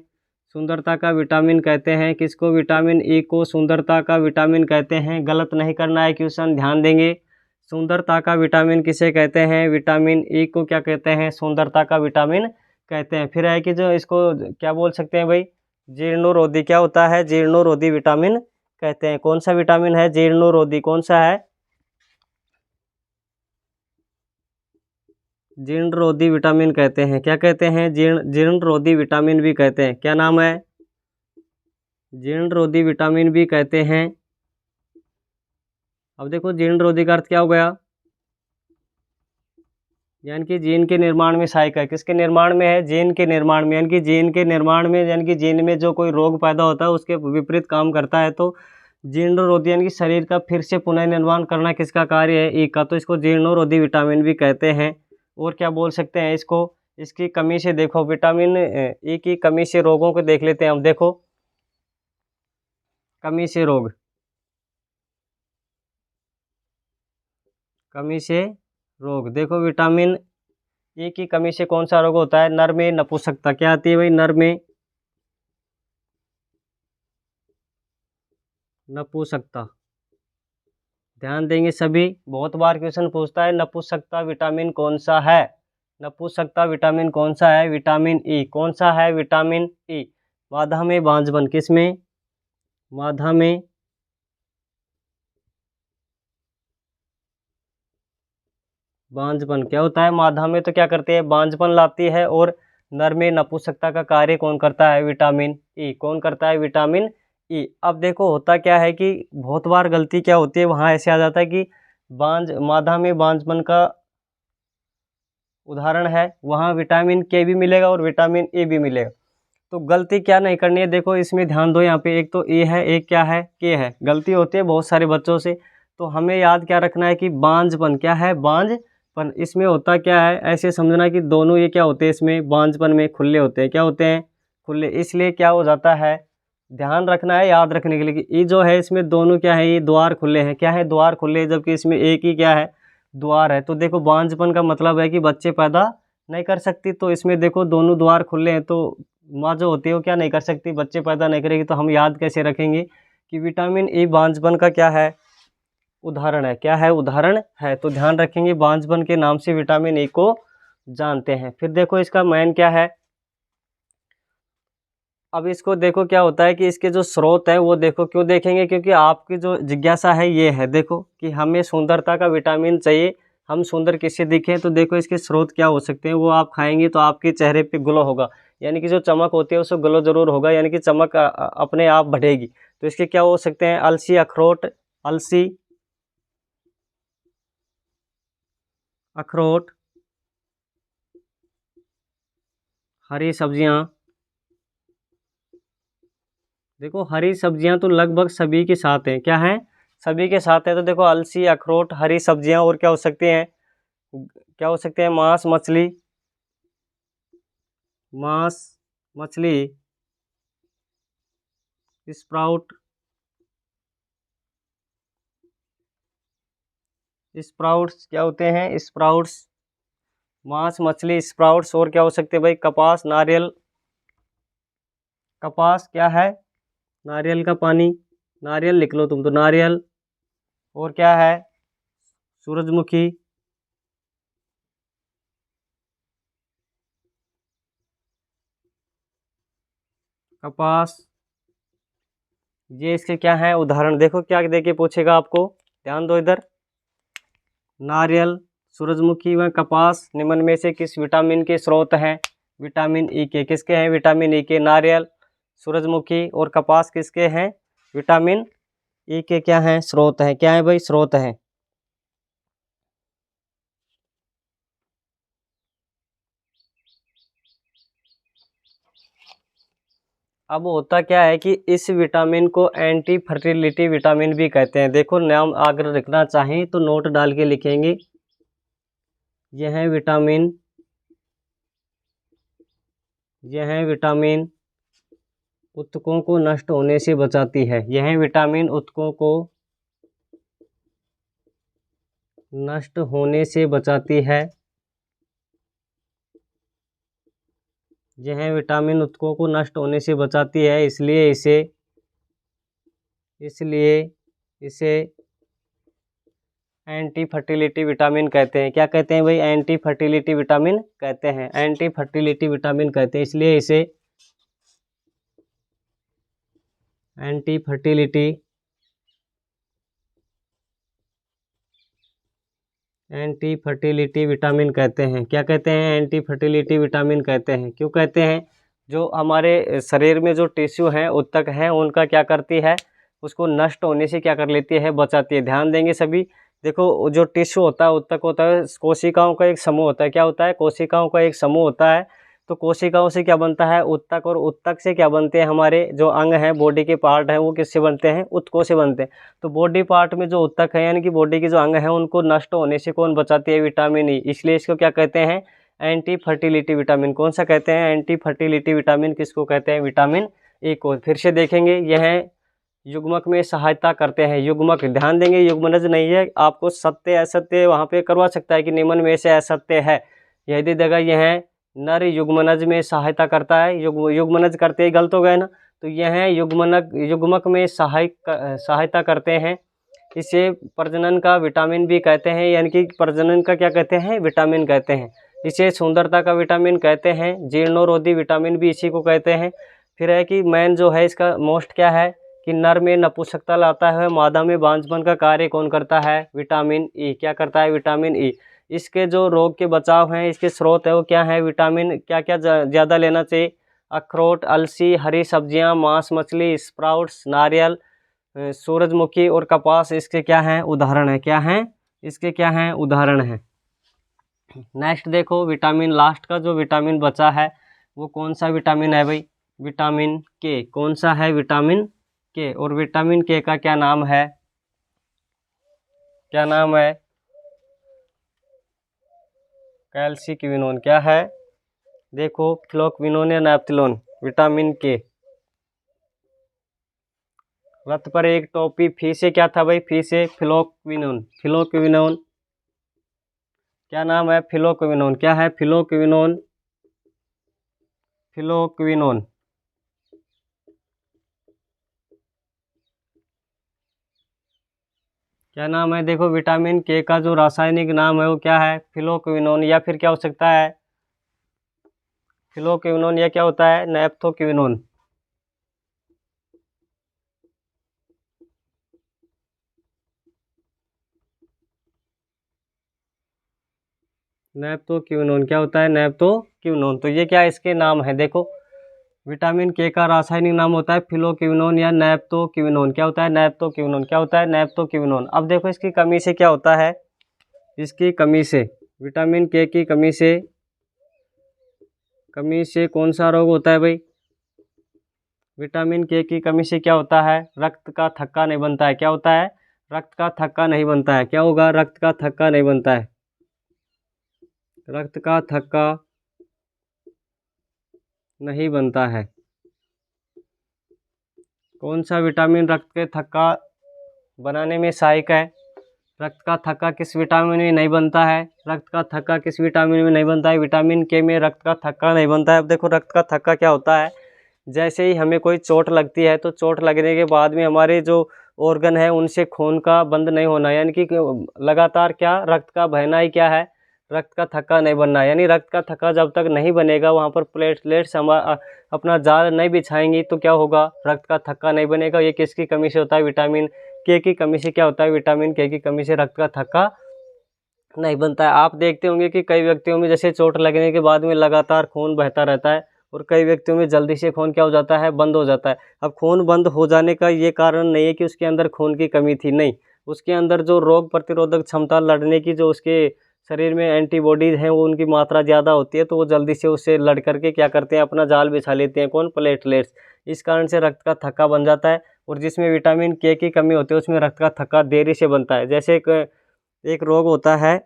सुंदरता का विटामिन कहते हैं। किसको, विटामिन ई को सुंदरता का विटामिन कहते हैं। गलत नहीं करना है क्वेश्चन, ध्यान देंगे। सुंदरता का विटामिन किसे कहते हैं, विटामिन ई को क्या कहते हैं, सुंदरता का विटामिन कहते हैं। फिर है कि जो इसको क्या बोल सकते हैं भाई, जीर्णोरोधी। क्या होता है, जीर्णोरोधी विटामिन कहते हैं। कौन सा विटामिन है, जीर्णोरोधी। कौन सा है, जीर्णरोधी विटामिन कहते हैं। क्या कहते हैं, जीर्णरोधी विटामिन भी कहते हैं। क्या नाम है, जीर्णरोधी विटामिन भी कहते हैं। अब देखो जीर्णरोधी का अर्थ क्या हो गया, यानी कि जीन के निर्माण में सहायक है। किसके निर्माण में है, जीन के निर्माण में, यानी कि जीन के निर्माण में, यानी कि जीन में जो कोई रोग पैदा होता है उसके विपरीत काम करता है। तो जीर्णरोधी यानी कि शरीर का फिर से पुनर्निर्माण करना किसका कार्य है, ई का। तो इसको जीर्णरोधी विटामिन भी कहते हैं। और क्या बोल सकते हैं इसको, इसकी कमी से देखो, विटामिन ई की कमी से रोगों को देख लेते हैं हम। देखो कमी से रोग, कमी से रोग। देखो विटामिन ई की कमी से कौन सा रोग होता है, नर में नपुंसकता। क्या आती है भाई, नर में नपुंसकता। ध्यान देंगे सभी, बहुत बार क्वेश्चन पूछता है नपुंसकता विटामिन कौन सा है। नपुंसकता विटामिन कौन सा है, विटामिन ई। कौन सा है, विटामिन ई। मादा में बांझपन। किस में, मादा में बांझपन। क्या होता है, मादा में तो क्या करती है, बांझपन लाती है। और नर में नपुंसकता का कार्य कौन करता है, विटामिन ई। कौन करता है, विटामिन ई। अब देखो होता क्या है कि बहुत बार गलती क्या होती है, वहाँ ऐसे आ जाता है कि मादा में बांझपन का उदाहरण है, वहाँ विटामिन के भी मिलेगा और विटामिन ए भी मिलेगा। तो गलती क्या नहीं करनी है, देखो इसमें ध्यान दो। यहाँ पे एक तो ए है, एक क्या है, के है। गलती होती है बहुत सारे बच्चों से। तो हमें याद क्या रखना है कि बांझपन क्या है, बांझपन। इसमें होता क्या है, ऐसे समझना कि दोनों ये क्या होते हैं, इसमें बांझपन में खुले होते हैं। क्या होते हैं, खुले। इसलिए क्या हो जाता है, ध्यान रखना है याद रखने के लिए कि ये जो है इसमें दोनों क्या है, ये द्वार खुले हैं। क्या है, द्वार खुले हैं, जबकि इसमें एक ही क्या है, द्वार है। तो देखो बांझपन का मतलब है कि बच्चे पैदा नहीं कर सकती। तो इसमें देखो दोनों द्वार खुले हैं, तो माँ जो होती है वो क्या नहीं कर सकती, बच्चे पैदा नहीं करेगी। तो हम याद कैसे रखेंगे कि विटामिन ई बांझपन का क्या है, उदाहरण है। क्या है, उदाहरण है। तो ध्यान रखेंगे, बांझपन के नाम से विटामिन ई को जानते हैं। फिर देखो इसका मेन क्या है, अब इसको देखो क्या होता है कि इसके जो स्रोत है वो देखो। क्यों देखेंगे, क्योंकि आपकी जो जिज्ञासा है ये है, देखो कि हमें सुंदरता का विटामिन चाहिए, हम सुंदर किससे दिखें। तो देखो इसके स्रोत क्या हो सकते हैं, वो आप खाएंगे तो आपके चेहरे पे ग्लो होगा, यानी कि जो चमक होती है उसको ग्लो जरूर होगा, यानी कि चमक अपने आप बढ़ेगी। तो इसके क्या हो सकते हैं, अलसी, अखरोट, अलसी, अखरोट, हरी सब्जियां। देखो हरी सब्जियां तो लगभग सभी के साथ हैं। क्या है, सभी के साथ है। तो देखो अलसी, अखरोट, हरी सब्जियां, और क्या हो सकती हैं, क्या हो सकते हैं, मांस, मछली, मांस, मछली, स्प्राउट, स्प्राउट्स क्या होते हैं, स्प्राउट्स, मांस, मछली, स्प्राउट्स। और क्या हो सकते हैं भाई, कपास, नारियल, कपास क्या है, नारियल का पानी, नारियल लिख लो तुम तो, नारियल। और क्या है, सूरजमुखी, कपास। ये इसके क्या है, उदाहरण। देखो क्या देके पूछेगा आपको, ध्यान दो इधर। नारियल, सूरजमुखी व कपास निम्न में से किस विटामिन के स्रोत हैं? विटामिन ई के। किसके हैं? विटामिन ई के। नारियल, सूरजमुखी और कपास किसके हैं? विटामिन ई के क्या हैं? स्रोत हैं। क्या है भाई? स्रोत हैं। अब होता क्या है कि इस विटामिन को एंटी फर्टिलिटी विटामिन भी कहते हैं। देखो नाम अगर लिखना चाहें तो नोट डाल के लिखेंगे। यह विटामिन ऊतकों को नष्ट होने से बचाती है। यह विटामिन ऊतकों को नष्ट होने से बचाती है। यह विटामिन ऊतकों को नष्ट होने से बचाती है, इसलिए इसे एंटी फर्टिलिटी विटामिन कहते हैं। क्या कहते हैं भाई? एंटी फर्टिलिटी विटामिन कहते हैं। एंटी फर्टिलिटी विटामिन कहते हैं, इसलिए इसे एंटी फर्टिलिटी विटामिन कहते हैं। क्या कहते हैं? एंटी फर्टिलिटी विटामिन कहते हैं। क्यों कहते हैं? जो हमारे शरीर में जो टिश्यू हैं, ऊतक हैं, उनका क्या करती है? उसको नष्ट होने से क्या कर लेती है? बचाती है। ध्यान देंगे सभी। देखो जो टिश्यू होता है, ऊतक होता है, कोशिकाओं का एक समूह होता है। क्या होता है? कोशिकाओं का एक समूह होता है। तो कोशिकाओं से क्या बनता है? ऊतक। और ऊतक से क्या बनते हैं? हमारे जो अंग हैं, बॉडी के पार्ट हैं, वो किससे बनते हैं? ऊतकों से बनते हैं। तो बॉडी पार्ट में जो ऊतक है, यानी कि बॉडी के जो अंग हैं, उनको नष्ट होने से कौन बचाती है? Vitamin E. इसलिए इसको क्या कहते हैं? Anti fertility vitamin. कौन सा कहते हैं? एंटी फर्टिलिटी विटामिन किसको कहते हैं? विटामिन ए को। फिर से देखेंगे, यह युग्मक में सहायता करते हैं। युग्मक, ध्यान देंगे, युग्मनज नहीं है। आपको सत्य असत्य वहाँ पे करवा सकता है कि निम्न में से असत्य है। यदि देगा यह नर युग्मनज में सहायता करता है, युग्मनज करते ही गलत हो गए ना। तो यह युग्मक में सहायता करते हैं। इसे प्रजनन का विटामिन भी कहते हैं, यानी कि प्रजनन का क्या कहते हैं? विटामिन कहते हैं। इसे सुंदरता का विटामिन कहते हैं। जीर्णोरोधी विटामिन भी इसी को कहते हैं। फिर है कि मैन जो है इसका मोस्ट क्या है कि नर में नपुंसकता लाता है, मादा में बांझपन का कार्य कौन करता है? Vitamin E. क्या करता है? Vitamin E. इसके जो रोग के बचाव हैं, इसके स्रोत है वो क्या है? विटामिन क्या क्या ज़्यादा लेना चाहिए? अखरोट, अलसी, हरी सब्जियां, मांस, मछली, स्प्राउट्स, नारियल, सूरजमुखी और कपास इसके क्या हैं? उदाहरण है। क्या हैं? इसके क्या हैं? उदाहरण हैं। नेक्स्ट देखो, विटामिन लास्ट का जो विटामिन बचा है वो कौन सा विटामिन है भाई? विटामिन के। कौन सा है? विटामिन के। और विटामिन के का क्या नाम है? क्या नाम है? कैल्सिक्विनोन। क्या है? देखो, फ्लोक्विनोन या नैप्थिलोन। विटामिन के। रथ पर एक टोपी फी से क्या था भाई? फी से फ्लोक्विनोन। फ्लोक्विनोन। क्या नाम है? फ्लोक्विनोन। क्या है? फ्लोक्विनोन। फ्लोक्विनोन। क्या नाम है? देखो, विटामिन के का जो रासायनिक नाम है वो क्या है? फ्लोक्विनोन। या फिर क्या हो सकता है? फ्लोक्विनोन, या क्या होता है? नैप्थोक्विनोन। नैप्थोक्विनोन। क्या होता है? नैप्थोक्विनोन। तो ये क्या इसके नाम है? देखो, विटामिन के का रासायनिक नाम होता है फ्लोक्विनोन या नैप्थोक्विनोन। क्या होता है? नैप्थोक्विनोन। क्या होता है? नैप्थोक्विनोन। अब देखो इसकी कमी से क्या होता है? इसकी कमी से, विटामिन के की कमी से कौन सा रोग होता है भाई? विटामिन के की कमी से क्या होता है? रक्त का थक्का नहीं बनता है। क्या होता है? रक्त का थक्का नहीं बनता है। क्या होगा? रक्त का थक्का नहीं बनता है। रक्त का थक्का नहीं बनता है। कौन सा विटामिन रक्त के थक्का बनाने में सहायक है? रक्त का थक्का किस विटामिन में नहीं बनता है? रक्त का थक्का किस विटामिन में नहीं बनता है? विटामिन के में रक्त का थक्का नहीं बनता है। अब देखो, रक्त का थक्का क्या होता है? जैसे ही हमें कोई चोट लगती है तो चोट लगने के बाद में हमारे जो ऑर्गन है उनसे खून का बंद नहीं होना, यानी कि लगातार क्या रक्त का बहना ही क्या है? रक्त का थक्का नहीं बनना। यानी रक्त का थक्का जब तक नहीं बनेगा, वहाँ पर प्लेटलेट्स अपना जाल नहीं बिछाएंगी तो क्या होगा? रक्त का थक्का नहीं बनेगा। ये किसकी कमी से होता है? विटामिन के की कमी से क्या होता है? विटामिन के की कमी से रक्त का थक्का नहीं बनता है। आप देखते होंगे कि कई व्यक्तियों में जैसे चोट लगने के बाद में लगातार खून बहता रहता है और कई व्यक्तियों में जल्दी से खून क्या हो जाता है, बंद हो जाता है। अब खून बंद हो जाने का ये कारण नहीं है कि उसके अंदर खून की कमी थी, नहीं, उसके अंदर जो रोग प्रतिरोधक क्षमता लड़ने की जो उसके शरीर में एंटीबॉडीज हैं वो उनकी मात्रा ज़्यादा होती है, तो वो जल्दी से उससे लड़ करके क्या करते हैं, अपना जाल बिछा लेते हैं, कौन, प्लेटलेट्स। इस कारण से रक्त का थक्का बन जाता है और जिसमें विटामिन के की कमी होती है उसमें रक्त का थक्का देरी से बनता है। जैसे एक रोग होता है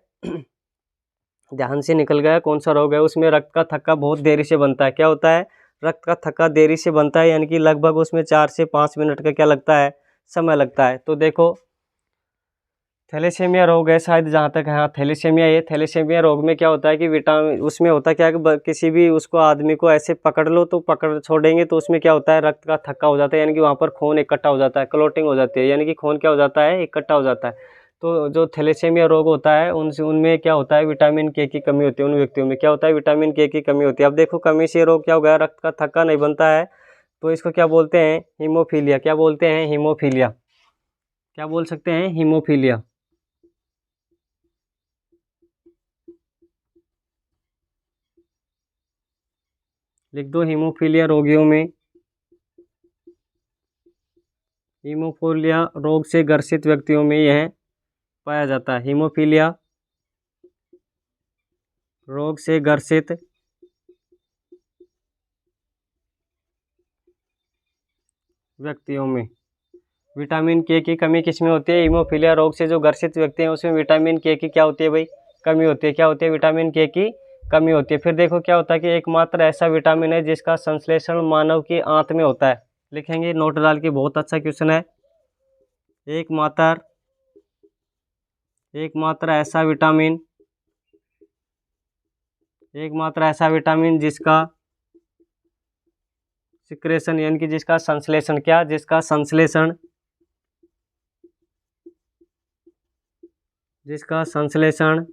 ध्यान से निकल गया कौन सा रोग है, उसमें रक्त का थक्का बहुत देरी से बनता है। क्या होता है, रक्त का थक्का देरी से बनता है, यानी कि लगभग उसमें 4 से 5 मिनट का क्या लगता है, समय लगता है। तो देखो थैलेसीमिया रोग है शायद, जहाँ तक है, हाँ थैलेसीमिया, ये थैलेसीमिया रोग में क्या होता है कि विटामिन, उसमें होता क्या है कि किसी भी उसको आदमी को ऐसे पकड़ लो तो पकड़ छोड़ेंगे तो उसमें क्या होता है, रक्त का थक्का हो जाता है, यानी कि वहाँ पर खून इकट्ठा हो जाता है, क्लोटिंग हो जाती है, यानी कि खून क्या हो जाता है, इकट्ठा हो जाता है। तो जो थैलेसीमिया रोग होता है उनसे, उनमें क्या होता है, विटामिन के की कमी होती है, उन व्यक्तियों में क्या होता है, विटामिन के की कमी होती है। अब देखो कमी से रोग क्या हो गया, रक्त का थक्का नहीं बनता है, तो इसको क्या बोलते हैं, हीमोफीलिया। क्या बोलते हैं, हीमोफीलिया। क्या बोल सकते हैं, हीमोफीलिया। लिख दो, हीमोफीलिया रोगियों में, हीमोफीलिया रोग से ग्रसित व्यक्तियों में यह पाया जाता है। हीमोफीलिया रोग से ग्रसित व्यक्तियों में विटामिन के की कमी किसमें होती है, हीमोफीलिया रोग से जो ग्रसित व्यक्ति हैं उसमें विटामिन के की क्या होती है भाई, कमी होती है। क्या होती है, विटामिन के की कमी होती है। फिर देखो क्या होता है कि एकमात्र ऐसा विटामिन है जिसका संश्लेषण मानव की आंत में होता है। लिखेंगे नोट डाल के, बहुत अच्छा क्वेश्चन है। एकमात्र एकमात्र ऐसा विटामिन, एकमात्र ऐसा विटामिन जिसका सिक्रेशन, यानी कि जिसका संश्लेषण, क्या, जिसका संश्लेषण, जिसका संश्लेषण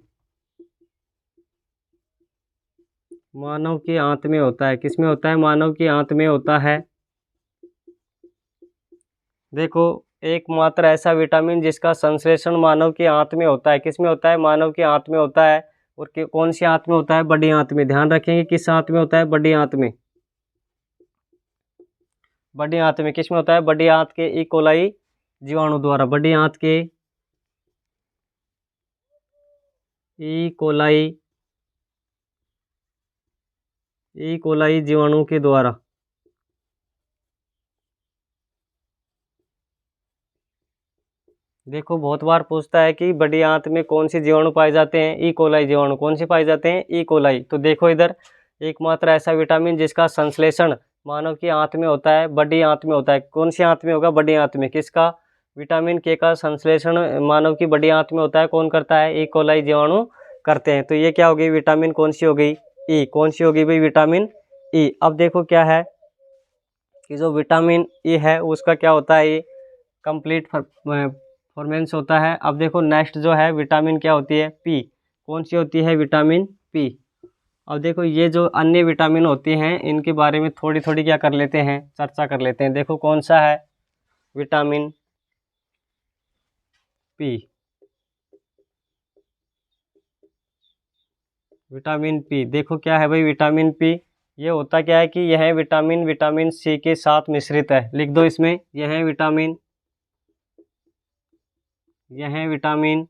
मानव की आंत में होता है। किसमें होता है, मानव की आंत में होता है। देखो एकमात्र ऐसा विटामिन जिसका संश्लेषण मानव की आंत में होता है, किसमें होता है, मानव की आंत में होता है। और कौन सी आंत में होता है, बड़ी आंत में। ध्यान रखेंगे किस आंत में होता है, बड़ी आंत में। बड़ी आंत में किसमें होता है, बड़ी आंत के ई कोलाई जीवाणु द्वारा, बड़ी आंत के ई कोलाई, ई कोलाई जीवाणु के द्वारा। देखो बहुत बार पूछता है कि बड़ी आंत में कौन से जीवाणु पाए जाते हैं, ई कोलाई जीवाणु। कौन से पाए जाते हैं, ई कोलाई। तो देखो इधर एकमात्र ऐसा विटामिन जिसका संश्लेषण मानव की आंत में होता है, बड़ी आंत में होता है। कौन सी आंत में होगा, बड़ी आंत में। किसका, विटामिन के का संश्लेषण मानव की बड़ी आंत में होता है। कौन करता है, ई कोलाई जीवाणु करते हैं। तो ये क्या हो गई, विटामिन कौन सी हो गई, ई। कौन सी होगी भाई, विटामिन ई। अब देखो क्या है कि जो विटामिन ई है उसका क्या होता है, ये कंप्लीट फॉर्मेंस होता है। अब देखो नेक्स्ट जो है विटामिन क्या होती है, पी। कौन सी होती है, विटामिन पी। अब देखो ये जो अन्य विटामिन होती हैं इनके बारे में थोड़ी थोड़ी क्या कर लेते हैं, चर्चा कर लेते हैं। देखो कौन सा है, विटामिन पी। विटामिन पी देखो क्या है भाई, विटामिन पी ये होता क्या है कि यह विटामिन विटामिन सी के साथ मिश्रित है। लिख दो इसमें, यह विटामिन, यह विटामिन,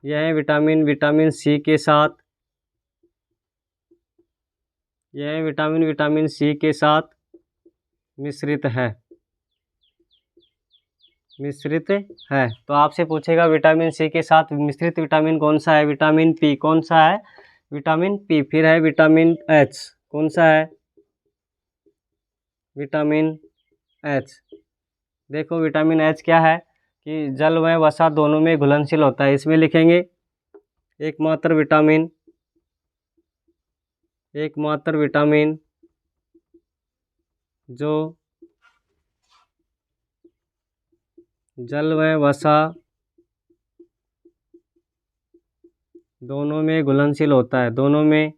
यह विटामिन विटामिन सी के साथ, यह विटामिन विटामिन सी के साथ मिश्रित है, मिश्रित है। तो आपसे पूछेगा विटामिन सी के साथ मिश्रित विटामिन कौन सा है, विटामिन पी। कौन सा है, विटामिन पी। फिर है विटामिन एच। कौन सा है, विटामिन एच। देखो विटामिन एच क्या है कि जल व वसा दोनों में घुलनशील होता है। इसमें लिखेंगे एकमात्र विटामिन, एकमात्र विटामिन जो जल व वसा दोनों में घुलनशील होता है, दोनों में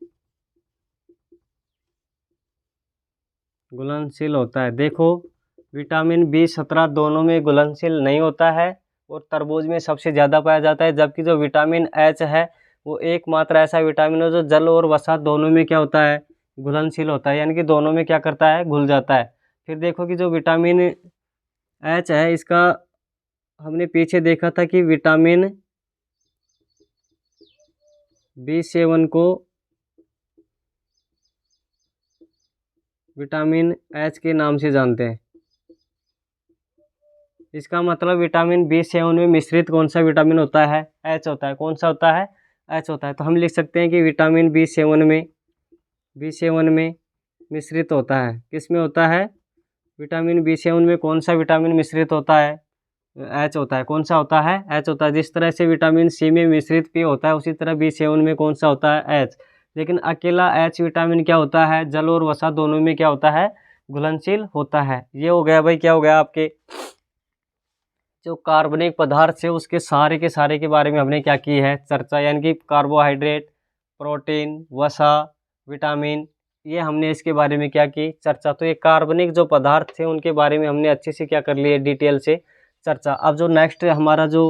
घुलनशील होता है। देखो विटामिन बी 17 दोनों में घुलनशील नहीं होता है और तरबूज में सबसे ज़्यादा पाया जाता है। जबकि जो विटामिन एच है वो एकमात्र ऐसा विटामिन है जो जल और वसा दोनों में क्या होता है, घुलनशील होता है, यानी कि दोनों में क्या करता है, घुल जाता है। फिर देखो कि जो विटामिन एच है इसका हमने पीछे देखा था कि विटामिन B7 को विटामिन एच के नाम से जानते हैं। इसका मतलब विटामिन B7 में मिश्रित कौन सा विटामिन होता है, एच होता है। कौन सा होता है, एच होता है। तो हम लिख सकते हैं कि विटामिन B7 में मिश्रित होता है। किस में होता है, विटामिन B7 में कौन सा विटामिन मिश्रित होता है, एच होता है। कौन सा होता है, एच होता है। जिस तरह से विटामिन सी में मिश्रित पी होता है उसी तरह B7 में कौन सा होता है, एच। लेकिन अकेला एच विटामिन क्या होता है, जल और वसा दोनों में क्या होता है, घुलनशील होता है। ये हो गया भाई, क्या हो गया आपके जो कार्बनिक पदार्थ है उसके सारे के सारे के बारे में हमने क्या की है, चर्चा। यानी कि कार्बोहाइड्रेट, प्रोटीन, वसा, विटामिन, ये हमने इसके बारे में क्या की, चर्चा। तो ये कार्बनिक जो पदार्थ थे उनके बारे में हमने अच्छे से क्या कर लिए, डिटेल से चर्चा। अब जो नेक्स्ट हमारा जो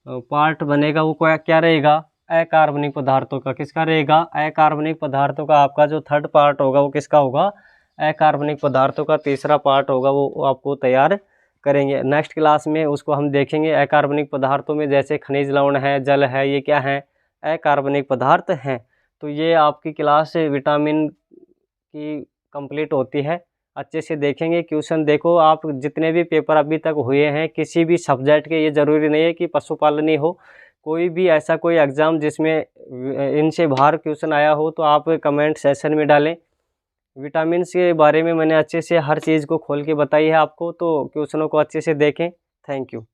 पार्ट बनेगा वो क्या रहेगा, अकार्बनिक पदार्थों का। किसका रहेगा, अकार्बनिक पदार्थों का। आपका जो थर्ड पार्ट होगा वो किसका होगा, अकार्बनिक पदार्थों का। तीसरा पार्ट होगा वो आपको तैयार करेंगे नेक्स्ट क्लास में, उसको हम देखेंगे। अकार्बनिक पदार्थों में जैसे खनिज लवण है, जल है, ये क्या है, अकार्बनिक पदार्थ हैं। तो ये आपकी क्लास विटामिन की कंप्लीट होती है। अच्छे से देखेंगे क्वेश्चन। देखो आप जितने भी पेपर अभी तक हुए हैं किसी भी सब्जेक्ट के, ये ज़रूरी नहीं है कि पशुपालन ही हो, कोई भी ऐसा कोई एग्ज़ाम जिसमें इनसे बाहर क्वेश्चन आया हो तो आप कमेंट सेशन में डालें। विटामिन के बारे में मैंने अच्छे से हर चीज़ को खोल के बताई है आपको, तो क्वेश्चनों को अच्छे से देखें। Thank you.